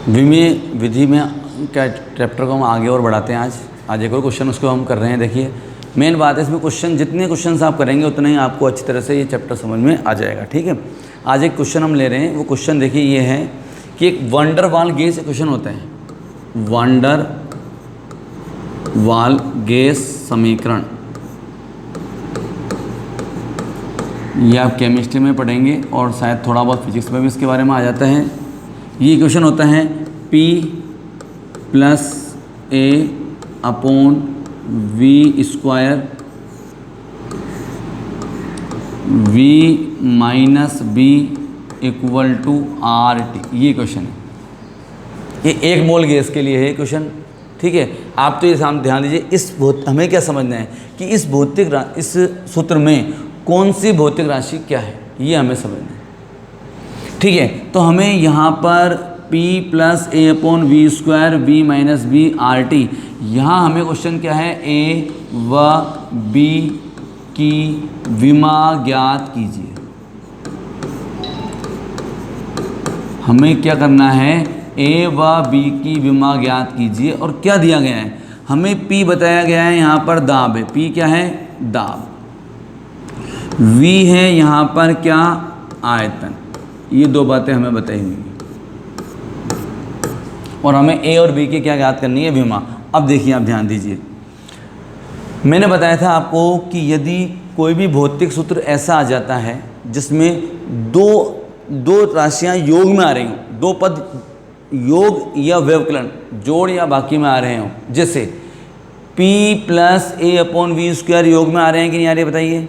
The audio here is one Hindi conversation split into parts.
विमीय विधि में क्या चैप्टर को हम आगे और बढ़ाते हैं। आज एक और क्वेश्चन उसको हम कर रहे हैं। देखिए मेन बात है इसमें, क्वेश्चन जितने क्वेश्चन आप करेंगे उतना ही आपको अच्छी तरह से ये चैप्टर समझ में आ जाएगा। ठीक है, आज एक क्वेश्चन हम ले रहे हैं। वो क्वेश्चन देखिए ये है कि एक वंडर वाल गैस क्वेश्चन होता है, वंडर वाल गैस समीकरण। ये आप केमिस्ट्री में पढ़ेंगे और शायद थोड़ा बहुत फिजिक्स में भी इसके बारे में आ जाता है। ये क्वेश्चन होता है P + A/V² V - B = RT। ये क्वेश्चन है, ये 1 मोल गैस के लिए है क्वेश्चन। ठीक है, आप तो ये ध्यान दीजिए, हमें क्या समझना है कि इस सूत्र में कौन सी भौतिक राशि क्या है, ये हमें समझना है। ठीक है, तो हमें यहाँ पर P + A/V² V - B RT, यहाँ हमें क्वेश्चन क्या है, A व B की विमा ज्ञात कीजिए। हमें क्या करना है, A व B की विमा ज्ञात कीजिए। और क्या दिया गया है, हमें P बताया गया है, यहाँ पर दाब है। P क्या है, दाब। V है यहाँ पर क्या, आयतन। ये 2 बातें हमें बताई हुई हैं और हमें A और B की क्या ज्ञात करनी है, विमा। अब देखिए आप ध्यान दीजिए, मैंने बताया था आपको कि यदि कोई भी भौतिक सूत्र ऐसा आ जाता है जिसमें दो राशियां योग में आ रही हों, 2 पद योग या व्यवकलन जोड़ या बाकी में आ रहे हों, जैसे P + A/V² योग में आ रहे हैं कि नहीं आ रहे, बताइए।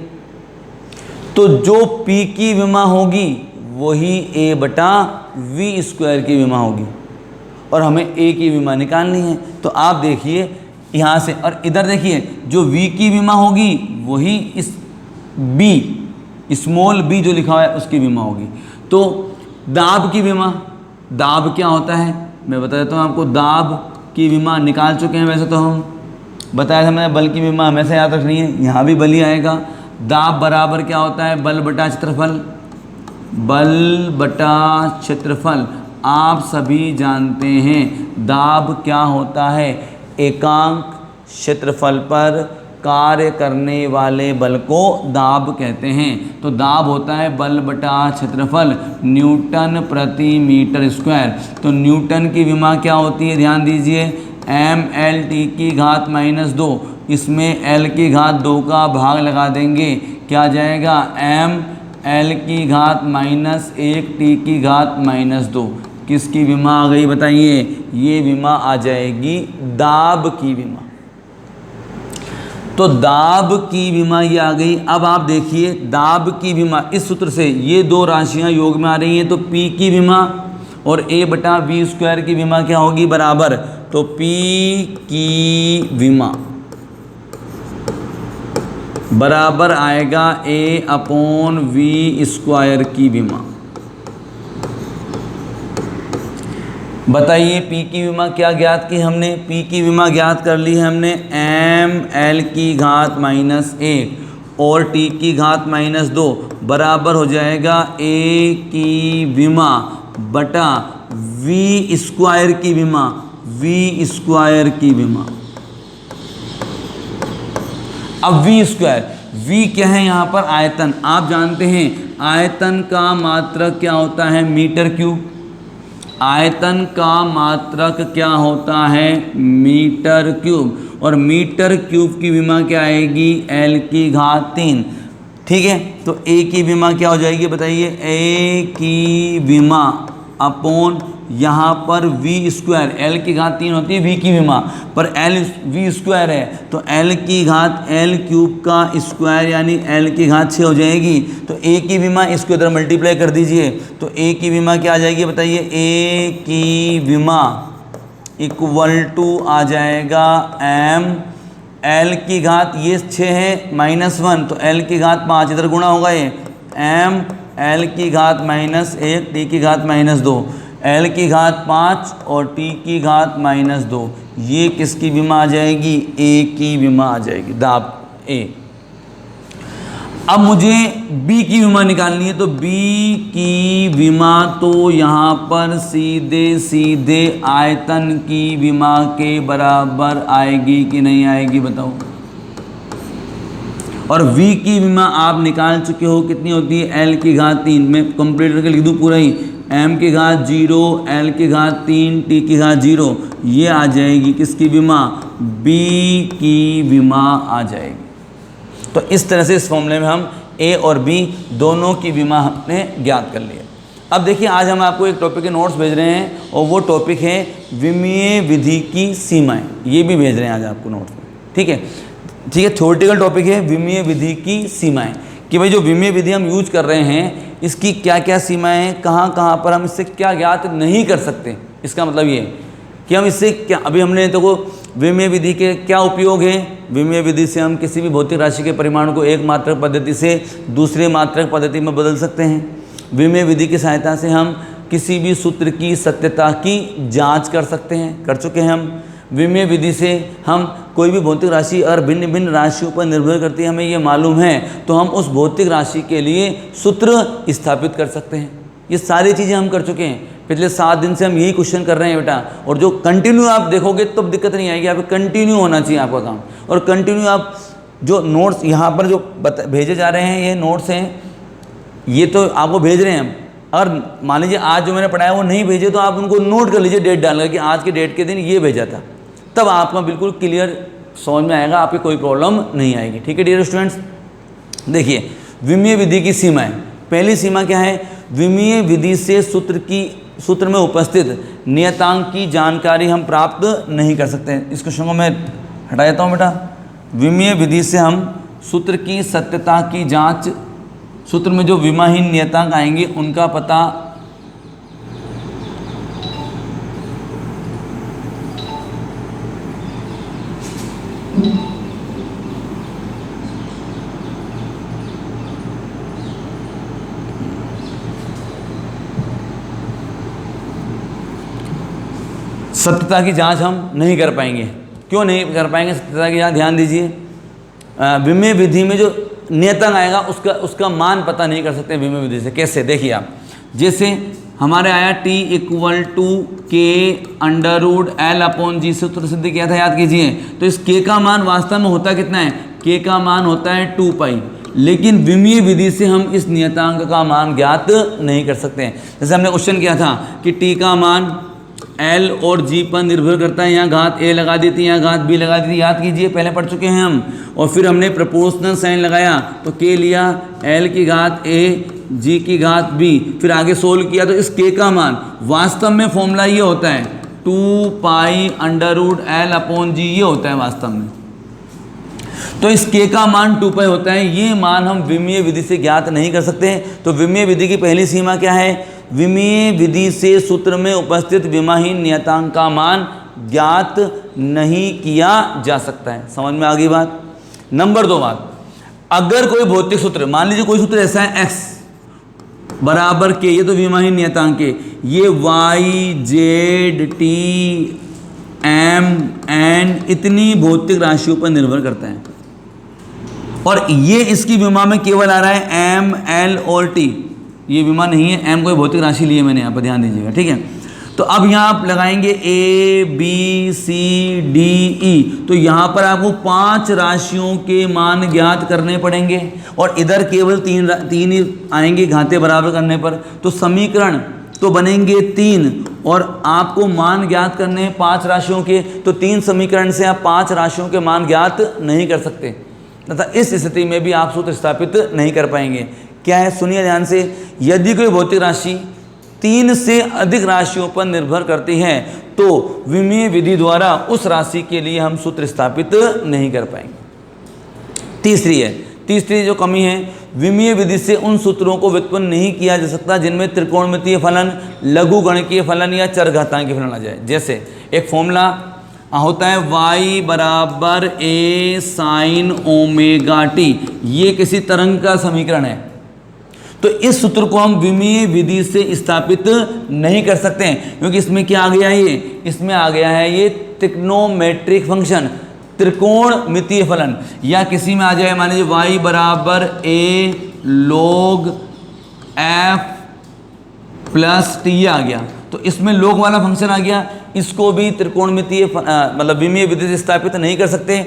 तो जो P की विमा होगी वही A/V² की विमा होगी और हमें A की विमा निकालनी है। तो आप देखिए यहाँ से, और इधर देखिए जो V की विमा होगी वही इस B, स्मॉल b जो लिखा हुआ है उसकी विमा होगी। तो दाब की विमा, दाब क्या होता है मैं बता देता हूँ आपको। दाब की विमा निकाल चुके हैं वैसे तो हम, बताया था मैंने। बल की विमा हमेशा याद रखनी है, यहाँ भी बल ही आएगा। दाब बराबर क्या होता है, बल बटा क्षेत्रफल। बल बटा क्षेत्रफल आप सभी जानते हैं। दाब क्या होता है, एकांक क्षेत्रफल पर कार्य करने वाले बल को दाब कहते हैं। तो दाब होता है बल बटा क्षेत्रफल, न्यूटन प्रति मीटर स्क्वायर। तो न्यूटन की विमा क्या होती है, ध्यान दीजिए, mLT⁻²। इसमें L की घात 2 का भाग लगा देंगे, क्या जाएगा, mL⁻1T⁻²। किसकी विमा आ गई बताइए, ये विमा आ जाएगी दाब की विमा। तो दाब की विमा ये आ गई। अब आप देखिए दाब की विमा, इस सूत्र से ये 2 राशियां योग में आ रही हैं, तो P की विमा और A/V² की विमा क्या होगी, बराबर। तो P की विमा बराबर आएगा A/V² की विमा। बताइए P की विमा क्या ज्ञात की हमने, P की विमा ज्ञात कर ली है हमने, mL⁻1 और T की घात -2 बराबर हो जाएगा A की विमा बटा V² की विमा, V² की विमा। अब V² क्या है यहाँ पर, आयतन। आप जानते हैं आयतन का मात्रक क्या होता है, मीटर क्यूब। आयतन का मात्रक क्या होता है, मीटर क्यूब। और मीटर क्यूब की विमा क्या आएगी, L⁻3। ठीक है, तो A की विमा क्या हो जाएगी बताइए, A की विमा अपॉन यहाँ पर V², L⁻3 होती है V की विमा, पर V² है तो L⁻L³ का स्क्वायर यानी L⁻6 हो जाएगी। तो A की विमा इसको इधर मल्टीप्लाई कर दीजिए, तो A की विमा क्या आ जाएगी बताइए, A की विमा = आ जाएगा L⁻, ये 6 है -1, तो L⁻5 इधर गुणा होगा, ये L⁻1 T⁻2, L⁻5 और T⁻2। ये किसकी विमा आ जाएगी, A की विमा आ जाएगी, दाब A। अब मुझे b की विमा निकालनी है, तो b की विमा तो यहाँ पर सीधे सीधे आयतन की विमा के बराबर आएगी कि नहीं आएगी बताओ। और v की विमा आप निकाल चुके हो, कितनी होती है l की घात 3। मैं कंप्लीट करके लिख दूँ पूरा ही, m की घात 0, l की घात 3, t की घात 0, ये आ जाएगी किसकी विमा, b की विमा आ जाएगी। तो इस तरह से इस फॉर्मूले में हम a और b दोनों की विमा हमने ज्ञात कर लिया। अब देखिए आज हम आपको एक टॉपिक के नोट्स भेज रहे हैं और वो टॉपिक है विमीय विधि की सीमाएं। ये भी भेज रहे हैं आज आपको नोट्स में, ठीक है। ठीक है, थ्योरेटिकल टॉपिक है विमीय विधि की सीमाएं, कि भाई जो विमीय विधि हम यूज कर रहे हैं इसकी क्या क्या सीमाएं हैं, कहाँ कहाँ पर हम इससे क्या ज्ञात नहीं कर सकते। इसका मतलब ये है कि हम इससे क्या, अभी हमने देखो विमीय विधि के क्या उपयोग है। विमीय विधि से हम किसी भी भौतिक राशि के परिमाण को एक मात्रक पद्धति से दूसरे मात्रक पद्धति में बदल सकते हैं। विमीय विधि की सहायता से हम किसी भी सूत्र की सत्यता की जांच कर सकते हैं, कर चुके हैं हम। विमीय विधि से हम कोई भी भौतिक राशि और भिन्न भिन्न राशियों पर निर्भर करती है, हमें ये मालूम है तो हम उस भौतिक राशि के लिए सूत्र स्थापित कर सकते हैं। ये सारी चीज़ें हम कर चुके हैं। पिछले 7 दिन से हम यही क्वेश्चन कर रहे हैं बेटा, और जो कंटिन्यू आप देखोगे तो दिक्कत नहीं आएगी। आप कंटिन्यू होना चाहिए आपका काम, और कंटिन्यू आप जो नोट्स यहाँ पर जो भेजे जा रहे हैं, ये नोट्स हैं, ये तो आपको भेज रहे हैं हम। और मान लीजिए आज जो मैंने पढ़ाया वो नहीं भेजे तो आप उनको नोट कर लीजिए, डेट डालकर कि आज के डेट के दिन ये भेजा था, तब आपका बिल्कुल क्लियर समझ में आएगा, आपकी कोई प्रॉब्लम नहीं आएगी। ठीक है डियर स्टूडेंट्स, देखिए विमीय विधि की सीमाएं। पहली सीमा क्या है, विमीय विधि से सूत्र में उपस्थित नियतांक की जानकारी हम प्राप्त नहीं कर सकते। इस क्वेश्चन को मैं हटा देता हूँ बेटा। विमीय विधि से हम सूत्र की सत्यता की जांच, सूत्र में जो विमाहीन नियतांक आएंगे उनका पता सत्यता की जांच हम नहीं कर पाएंगे। क्यों नहीं कर पाएंगे सत्यता की जांच, ध्यान दीजिए। विमीय विधि में जो नियतांक आएगा उसका मान पता नहीं कर सकते विमीय विधि से। कैसे, देखिए आप, जैसे हमारे आया t = k√L/g, सूत्र सिद्ध किया था, याद कीजिए। तो इस k का मान वास्तव में होता कितना है, k का मान होता है 2π, लेकिन विमीय विधि से हम इस नियतांक का मान ज्ञात नहीं कर सकते हैं। जैसे हमने क्वेश्चन किया था कि t का मान L और G पर निर्भर करता है, यहाँ घात A लगा दी थी, यहाँ घात B लगा दी थी, याद कीजिए, पहले पढ़ चुके हैं हम। और फिर हमने प्रोपोर्शनल साइन लगाया तो K लिया, L की घात A, G की घात B, फिर आगे सोल्व किया तो इस K का मान वास्तव में फॉर्मूला ये होता है 2π√L/g, ये होता है वास्तव में। तो इस k का मान 2π होता है, ये मान हम विमीय विधि से ज्ञात नहीं कर सकते। तो विमीय विधि की पहली सीमा क्या है, विमीय विधि से सूत्र में उपस्थित विमाहीन नियतांक का मान ज्ञात नहीं किया जा सकता है। समझ में आ गई बात। नंबर 2 बात, अगर कोई भौतिक सूत्र, मान लीजिए कोई सूत्र ऐसा है x बराबर k, ये तो विमाहीन नियतांक है, ये y z t m n इतनी भौतिक राशियों पर निर्भर करता है, और ये इसकी विमा में केवल आ रहा है m l और t, ये विमा नहीं है। m कोई भौतिक राशि लिए मैंने यहाँ पर, ध्यान दीजिएगा, ठीक है। तो अब यहाँ आप लगाएंगे a b c d e, तो यहाँ पर आपको 5 राशियों के मान ज्ञात करने पड़ेंगे, और इधर केवल 3 ही आएंगे घाते बराबर करने पर। तो समीकरण तो बनेंगे 3, और आपको मान ज्ञात करने हैं 5 राशियों के। तो 3 समीकरण से आप 5 राशियों के मान ज्ञात नहीं कर सकते, तथा इस स्थिति में भी आप सूत्र स्थापित नहीं कर पाएंगे। क्या है, सुनिए ध्यान से। यदि कोई भौतिक राशि 3 से अधिक राशियों पर निर्भर करती है तो विमीय विधि द्वारा उस राशि के लिए हम सूत्र स्थापित नहीं कर पाएंगे। तीसरी जो कमी है, विमीय विधि से उन सूत्रों को व्युत्पन्न नहीं किया जा सकता जिनमें त्रिकोणमितीय फलन, लघुगणकीय फलन या चरघातांकीय फलन आ जाए। जैसे एक फॉर्मूला होता है y बराबर a sin ω t, ये किसी तरंग का समीकरण है। तो इस सूत्र को हम विमीय विधि से स्थापित नहीं कर सकते हैं, क्योंकि इसमें क्या आ गया है, इसमें आ गया है ये त्रिकोणोमेट्रिक फंक्शन। त्रिकोणमितीय फलन, या किसी में आ जाए मान लीजिए y बराबर a log f plus T आ गया, तो इसमें log वाला फंक्शन आ गया, इसको भी त्रिकोणमितीय मतलब विमीय विधि से स्थापित नहीं कर सकते।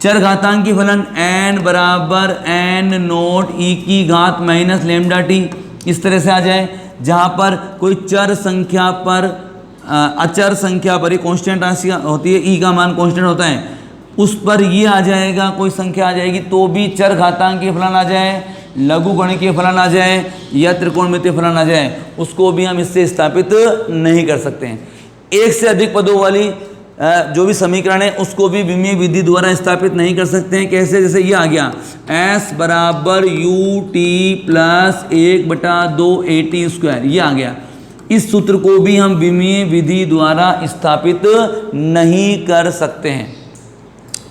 चर घातांकी फलन n बराबर n नोट e की घात माइनस लैम्डा टी, इस तरह से आ जाए, जहाँ पर कोई चर संख्या पर अचर संख्या पर ही कांस्टेंट राशि होती है, e का मान कांस्टेंट होता है, उस पर ये आ जाएगा, कोई संख्या आ जाएगी तो भी चर घातांकीय फलन आ जाए, लघु गणिकीय फलन आ जाए या त्रिकोणमितीय फलन आ जाए, उसको भी हम इससे स्थापित नहीं कर सकते हैं। एक से अधिक पदों वाली जो भी समीकरण है उसको भी विमीय विधि द्वारा स्थापित नहीं कर सकते हैं। कैसे? जैसे ये आ गया s बराबर U T plus 1/2 AT square, ये आ गया, इस सूत्र को भी हम विमीय विधि द्वारा स्थापित नहीं कर सकते हैं।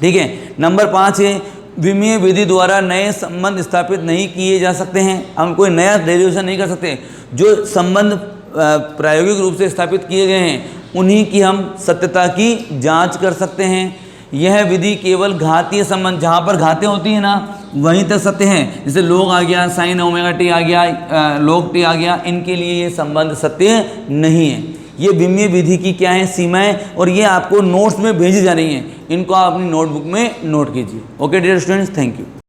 ठीक है। नंबर 5 है विमीय विधि द्वारा नए संबंध स्थापित नहीं किए जा सकते हैं। हम कोई नया डेरिवेशन नहीं कर सकते, जो संबंध प्रायोगिक रूप से स्थापित किए गए हैं उन्हीं की हम सत्यता की जांच कर सकते हैं। यह विधि केवल घातीय संबंध, जहाँ पर घातें होती हैं ना वहीं तक सत्य हैं, जैसे log आ गया, sin ओमेगा टी आ गया, log टी आ गया, इनके लिए ये संबंध सत्य नहीं है। ये विमीय विधि की क्या है सीमाएं, और ये आपको नोट्स में भेजी जा रही हैं, इनको आप अपनी नोटबुक में नोट कीजिए। Okay dear students, thank you.